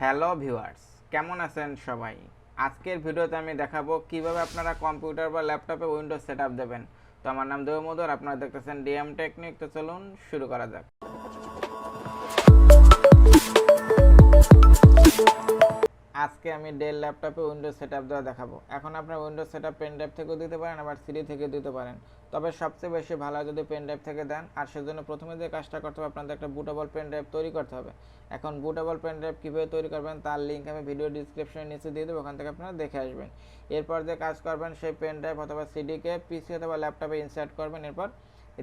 Hello viewers, কেমন আছেন সবাই? আজকের ভিডিওতে আমি দেখাবো কিভাবে আপনারা কম্পিউটার বা ল্যাপটপে উইন্ডোজ সেটআপ দেবেন। তো আমার নাম দেবুmadhu আর আপনারা দেখতেছেন Dmtechnic। তো চলুন শুরু করা যাক। আজকে আমি ডেল ল্যাপটপে উইন্ডোজ সেটআপ দেওয়া দেখাবো। এখন আপনার উইন্ডোজ সেটআপ পেন ড্রাইভ থেকেও দিতে পারেন, আবার সিডি থেকে দিতে পারেন। তবে সবচেয়ে বেশি ভালো যদি পেন ড্রাইভ থেকে দেন। আর সেজন্য প্রথমে যে কাজটা করতে হবে, আপনাদের একটা বুটেবল পেন ড্রাইভ তৈরি করতে হবে। এখন বুটেবল পেন ড্রাইভ কীভাবে তৈরি করবেন তার লিঙ্ক আমি ভিডিও ডিসক্রিপশনের নিচে দিয়ে দেবো, ওখান থেকে আপনারা দেখে আসবেন। এরপর যে কাজ করবেন, সেই পেন ড্রাইভ অথবা সিডিকে পিসি অথবা ল্যাপটপে ইনসার্ট করবেন, এরপর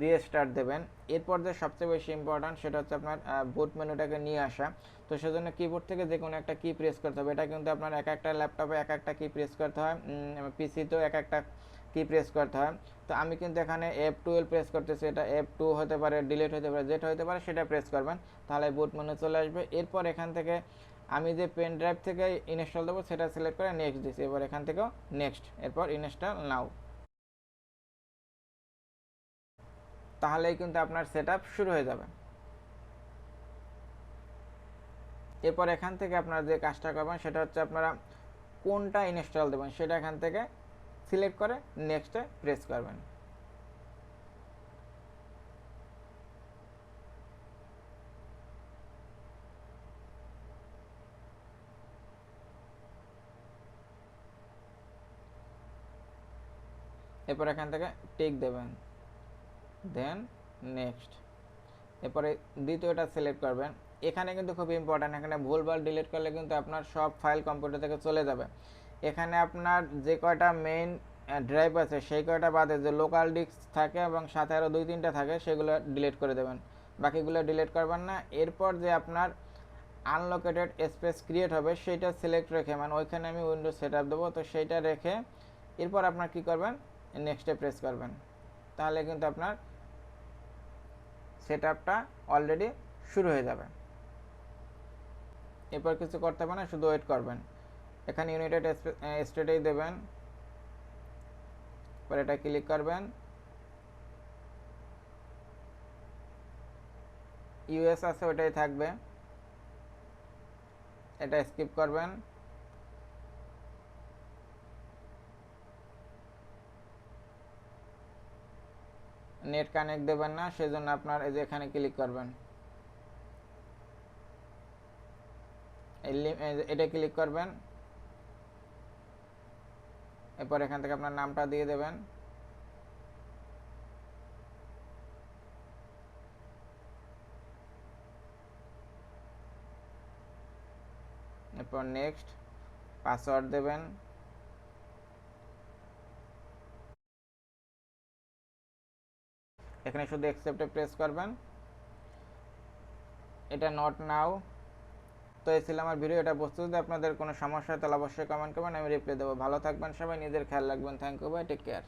রিস্টার্ট দেবেন। এরপর যে সবচেয়ে বেশি ইম্পর্ট্যান্ট সেটা হচ্ছে আপনার বুট মেনুটাকে নিয়ে আসা। তো সেজন্য কিবোর্ড থেকে যে কোনো একটা কি প্রেস করতে হবে। এটা কিন্তু আপনার এক একটা ল্যাপটপে এক একটা কি প্রেস করতে হয়, পিসিতেও এক একটা কি প্রেস করতে হয়। তো আমি কিন্তু এখানে F12 প্রেস করতেছি, এটা F2 হতে পারে, ডিলিট হতে পারে, যেটা হতে পারে সেটা প্রেস করবেন, তাহলে বুট মেনু চলে আসবে। এরপর এখান থেকে আমি যে পেন ড্রাইভ থেকে ইনস্টল দেবো সেটা সিলেক্ট করে নেক্সট দিচ্ছি। এবার এখান থেকেও নেক্সট, এরপর ইনস্টল নাও। তাহলেই কিন্তু আপনার সেটআপ শুরু হয়ে যাবে। এরপর এখান থেকে আপনারা যে কাজটা করবেন সেটা হচ্ছে আপনারা কোনটা ইনস্টল দেবেন সেটা এখান থেকে সিলেক্ট করে নেক্সটে প্রেস করবেন। এরপর এখান থেকে টিক দেবেন, দেন নেক্সট। এরপরে দ্বিতীয়টা সিলেক্ট করবেন। এখানে কিন্তু খুব ইম্পর্ট্যান্ট, এখানে ভুলভাল ডিলিট করলে কিন্তু আপনার সব ফাইল কম্পিউটার থেকে চলে যাবে। এখানে আপনার যে কয়টা মেইন ড্রাইভ আছে সেই কয়টা বাদে যে লোকাল ডিস্ক থাকে এবং সাথে আরও 2-3টা থাকে সেগুলো ডিলিট করে দেবেন, বাকিগুলো ডিলিট করবেন না। এরপর যে আপনার আনলোকেটেড স্পেস ক্রিয়েট হবে সেইটা সিলেক্ট রেখে, মানে ওইখানে আমি উইন্ডোজ সেটআপ দেবো, তো সেইটা রেখে এরপর আপনার কি করবেন, নেক্সটে প্রেস করবেন। তাহলে কিন্তু আপনার সেটআপটা অলরেডি শুরু হয়ে যাবে। এরপর কিছু করতে হবে না, শুধু ওয়েট করবেন। এখানে ইউনাইটেড স্টেটেই দেবেন, পর এটা ক্লিক করবেন। ইউএস আছে ওটাই থাকবে, এটা স্কিপ করবেন। নেট কানেক্ট দেবেন না, সেজন্য আপনার এই যে এখানে ক্লিক করবেন, এটা ক্লিক করবেন। এরপর এখান থেকে আপনার নামটা দিয়ে দেবেন। এরপর নেক্সট, পাসওয়ার্ড দেবেন। এখানে শুধু অ্যাকসেপ্টে প্রেস করবেন। এটা নট নাও। তো এই ছিল আমার ভিডিও। এটা বুঝতে যদি আপনাদের কোনো সমস্যা হয় তাহলে অবশ্যই কমেন্ট করবেন, আমি রিপ্লাই দেবো। ভালো থাকবেন সবাই, নিজের খেয়াল রাখবেন। Thank you, bye, take care.